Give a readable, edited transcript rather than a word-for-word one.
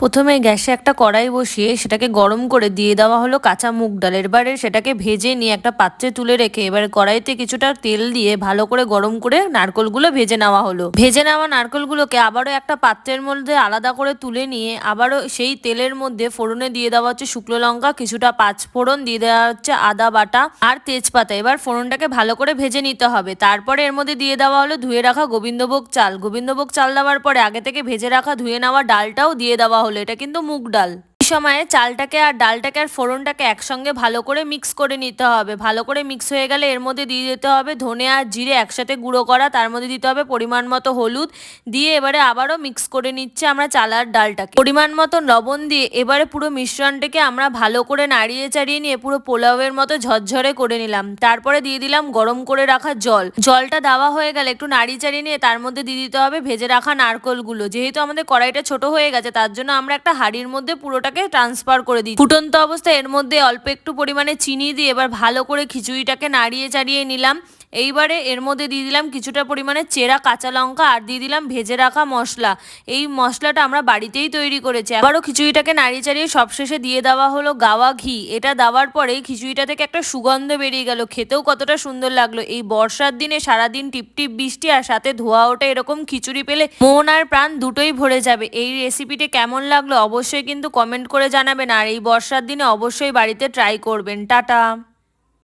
প্রথমে গ্যাসে একটা কড়াই বসিয়ে সেটাকে গরম করে দিয়ে দেওয়া হলো কাঁচা মুগ ডাল। এবারে সেটাকে ভেজে নিয়ে একটা পাত্রে তুলে রেখে এবারে কড়াইতে কিছুটা তেল দিয়ে ভালো করে গরম করে নারকোলগুলো ভেজে নেওয়া হলো। ভেজে নেওয়া নারকোলগুলোকে আবারও একটা পাত্রের মধ্যে আলাদা করে তুলে নিয়ে আবারও সেই তেলের মধ্যে ফোড়নে দিয়ে দেওয়া হচ্ছে শুকনো লঙ্কা, কিছুটা পাঁচফোড়ন, দিয়ে দেওয়া হচ্ছে আদা বাটা আর তেজপাতা। এবার ফোড়নটাকে ভালো করে ভেজে নিতে হবে। তারপরে এর মধ্যে দিয়ে দেওয়া হলো ধুয়ে রাখা গোবিন্দভোগ চাল। গোবিন্দভোগ চাল দেওয়ার পরে আগে থেকে ভেজে রাখা ধুয়ে নেওয়া ডালটাও দিয়ে দেওয়া হলো। এটা কিন্তু মুগ ডাল। এই সময়ে চালটাকে আর ডালটাকে আর ফোড়নটাকে একসঙ্গে ভালো করে মিক্স করে নিতে হবে। ভালো করে মিক্স হয়ে গেলে এর মধ্যে দিয়ে দিতে হবে ধনে আর জিরে একসাথে গুঁড়ো করা, তার মধ্যে দিতে হবে পরিমাণ মতো হলুদ, দিয়ে এবারে আবারও মিক্স করে নিচ্ছে আমরা চাল আর ডালটাকে। পরিমাণ মতো লবণ দিয়ে এবারে পুরো মিশ্রণটাকে আমরা ভালো করে নাড়িয়ে চাড়িয়ে নিয়ে পুরো পোলাওয়ের মতো ঝরঝরে করে নিলাম। তারপরে দিয়ে দিলাম গরম করে রাখা জল। জলটা দেওয়া হয়ে গেলে একটু নাড়িয়ে চাড়িয়ে নিয়ে তার মধ্যে দিয়ে দিতে হবে ভেজে রাখা নারকোলগুলো। যেহেতু আমাদের কড়াইটা ছোট হয়ে গেছে তার জন্য আমরা একটা হাঁড়ির মধ্যে পুরোটাকে ট্রান্সফার করে দিই। ফুটন্ত অবস্থায় এর মধ্যে অল্প একটু পরিমাণে চিনি দিয়ে এবার ভালো করে খিচুড়িটাকে নাড়িয়ে চাড়িয়ে নিলাম। এইবারে এর মধ্যে দিয়ে দিলাম কিছুটা পরিমাণে চেরা কাঁচা লঙ্কা আর দিয়ে দিলাম ভেজে রাখা মশলা। এই মশলাটা আমরা বাড়িতেই তৈরি করেছি। আবারও খিচুড়িটাকে নাড়িয়ে চাড়িয়ে সবশেষে দিয়ে দেওয়া হলো গাওয়া ঘি। এটা দেওয়ার পরে খিচুড়িটা থেকে একটা সুগন্ধ বেরিয়ে গেল, খেতেও কতটা সুন্দর লাগলো। এই বর্ষার দিনে সারাদিন টিপটিপ বৃষ্টি আর সাথে ধোয়া ওঠা এরকম খিচুড়ি পেলে মন আর প্রাণ দুটোই ভরে যাবে। এই রেসিপিটি কেমন লাগলো অবশ্যই কিন্তু কমেন্ট করে জানাবেন, আর এই বর্ষার দিনে অবশ্যই বাড়িতে ট্রাই করবেন। টাটা।